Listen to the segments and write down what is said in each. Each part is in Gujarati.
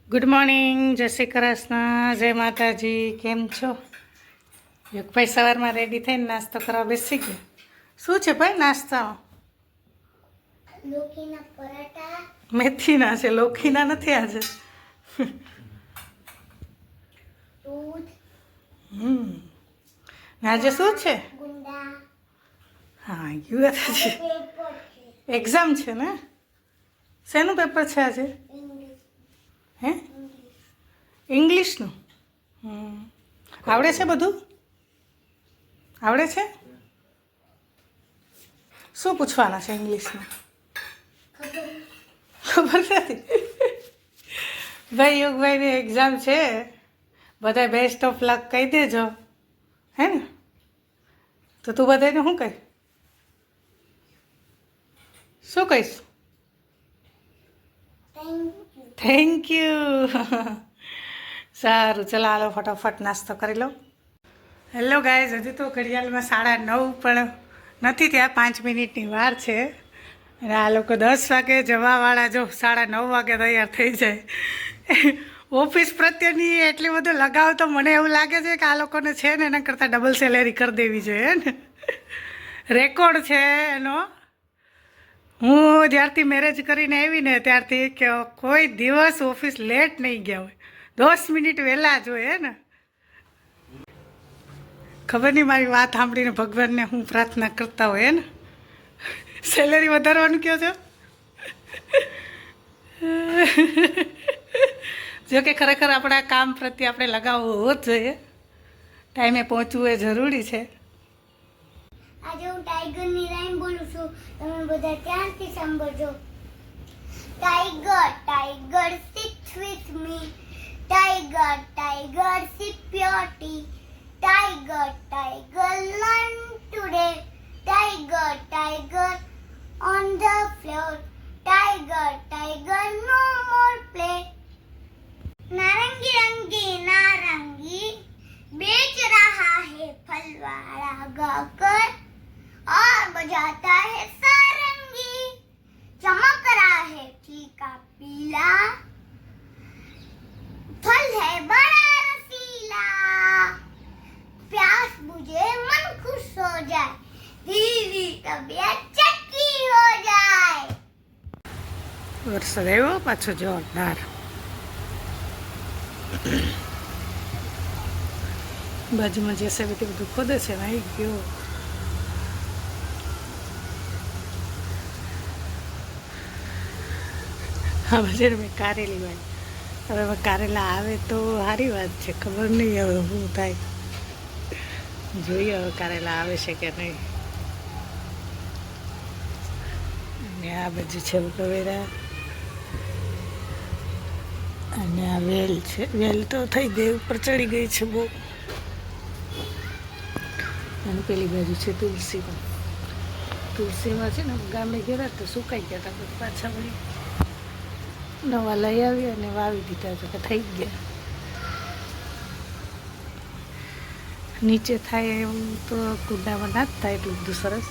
ગુડ મોર્નિંગ, જય શ્રી કૃષ્ણ, જય માતાજી. કેમ છો? યુગભાઈ સવારમાં રેડી થઈને નાસ્તો કરવા બેસી ગયા. શું છે ભાઈ નાસ્તામાં? લોખીના પરાઠા, મેથીના છે, લોખીના નથી આજે. દૂધ, ને આજે શું છે? ગુંડા, હા, યુવા છે. પેપર છે, એક્ઝામ છે ને? શેનું પેપર છે આજે? ઇંગ્લિશ, હે? ઇંગ્લિશનું. આવડે છે બધું? આવડે છે? શું પૂછવાના છે ઇંગ્લિશમાં? ખબર નથી. ભાઈ યોગભાઈની એક્ઝામ છે, બધા બેસ્ટ ઓફ લક કહી દેજો, હે ને? તો તું બધાને શું કહી? શું કહીશ? Thank you. Thank you. સારું, ચલો હાલો ફટાફટ નાસ્તો કરી લો. હેલો ગાઈઝ, હજી તો ઘડિયાળમાં 9:30 પણ નથી, ત્યાં 5 મિનિટની વાર છે. અને આ લોકો 10 વાગે જવાવાળા, જો 9:30 વાગે તૈયાર થઈ જાય. ઓફિસ પ્રત્યેની એટલી બધું લગાવ તો મને એવું લાગે છે કે આ લોકોને છે ને એના કરતાં ડબલ સેલેરી કરી દેવી જોઈએ ને. રેકોર્ડ છે એનો. હું જ્યારથી મેરેજ કરીને આવી ને ત્યારથી કે કોઈ દિવસ ઓફિસ લેટ નહીં ગયા હોય, 10 મિનિટ વહેલા જ હોય ને. ખબર નહીં મારી વાત સાંભળીને ભગવાનને હું પ્રાર્થના કરતા હોય ને, સેલેરી વધારવાનું કહો છો. જો કે ખરેખર આપણા કામ પ્રત્યે આપણે લગાવવો હોવો જ જોઈએ, ટાઈમે પહોંચવું એ જરૂરી છે. આજે હું ટાઈગરની લાઈન બોલું છું, તમે બધા ત્યાંથી સાંભળજો. Tiger, tiger sit with me. Tiger, tiger sip your tea. Tiger, tiger learn today. Tiger, tiger on the floor. Tiger, tiger, no more play. नारंगी रंगी नारंगी बेच रहा है फल वाला गाकर और बजाता है सारंगी. चमक रहा है फीका पीला, फल है बड़ा रसीला. प्यास बुझे मन खुश हो जाए, धीरी तबीयत चक्की हो जाए. વરસાદ આવ્યો પાછો જોરદાર. બાજુમાં જે છે તે બધું ખોદે છે ને આવી ગયો. હા, બજાર મેં કારેલી વાળી. હવે કારેલા આવે તો સારી વાત છે, ખબર નહીં હવે શું થાય. જોઈએ હવે કારેલા આવે છે કે નહીં. અને આ બાજુ છે ઉકવેરા, અને આ વેલ છે. વેલ તો થઈ ગઈ, ઉપર ચડી ગઈ છે બહુ. અને પેલી બાજુ છે તુલસીમાં. તુલસીમાં છે ને ગામડે ગયા તો સુકાઈ ગયા હતા, પછી પાછા વળી નવા લઈ આવી અને વાવી દીધા તો કે થઈ ગયા. નીચે થાય એવું તો કુંડામાં ના જ થાય એટલું બધું સરસ.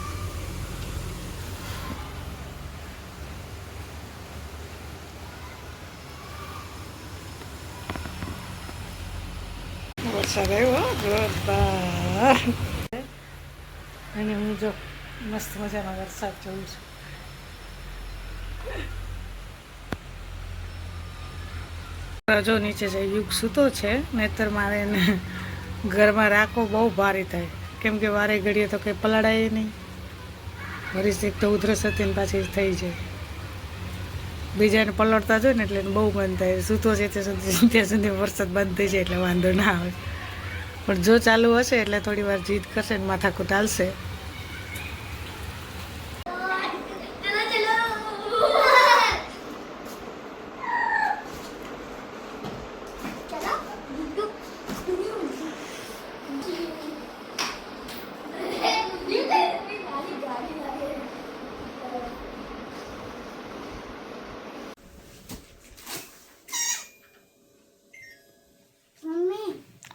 વરસાદ આવ્યો જોરદાર. અને હું જો મસ્ત મજાનો વરસાદ જોઉં છું. જો નીચે જાય યુગ સૂતો છે, નહીતર મારે એને ઘરમાં રાખવો બહુ ભારે થાય, કેમ કે વારે ઘડીએ તો કંઈ પલાળાય નહીં. વળી એક તો ઉધરસ હતી ને પાછી થઈ જાય. બીજાને પલળતા જોઈએ ને એટલે એને બહુ મન થાય. સૂતો છે ત્યાં સુધી વરસાદ બંધ થઈ જાય એટલે વાંધો ના આવે. પણ જો ચાલુ હશે એટલે થોડી વાર જીદ કરશે ને માથાકૂટ હાલશે.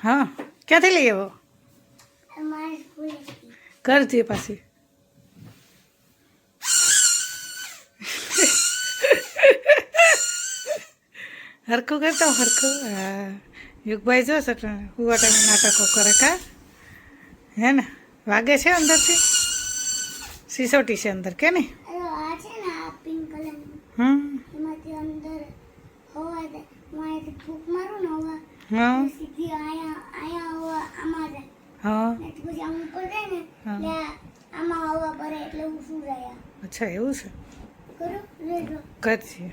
હા, ક્યાંથી લઈ આવ્યો? અમારી સ્કૂલ ઘરથી પાછી. હરખું કરતો હરખું હા યુગભાઈ જો હુવાટાના નાટકો કરે કા હે ને વાગે છે અંદરથી સિસોટી છે અંદર કે ને આ છે ને આ પિંક કલર એમાંથી અંદર હવા દે હું અહીંયાથી ફૂંક મારું ને હવા હા તો સીધી અહીંયા હવા આમાં જાય હા ને તો પછી આમ ઉપર જાય ને હા. એટલે આમાં હવા ભરે એટલે હું શું જાય અચ્છા એવું છે કરું રેડો કરજે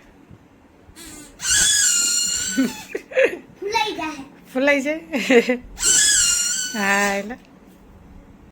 ફૂલાઈ જાય ફૂલાઈ જાય હા એટલે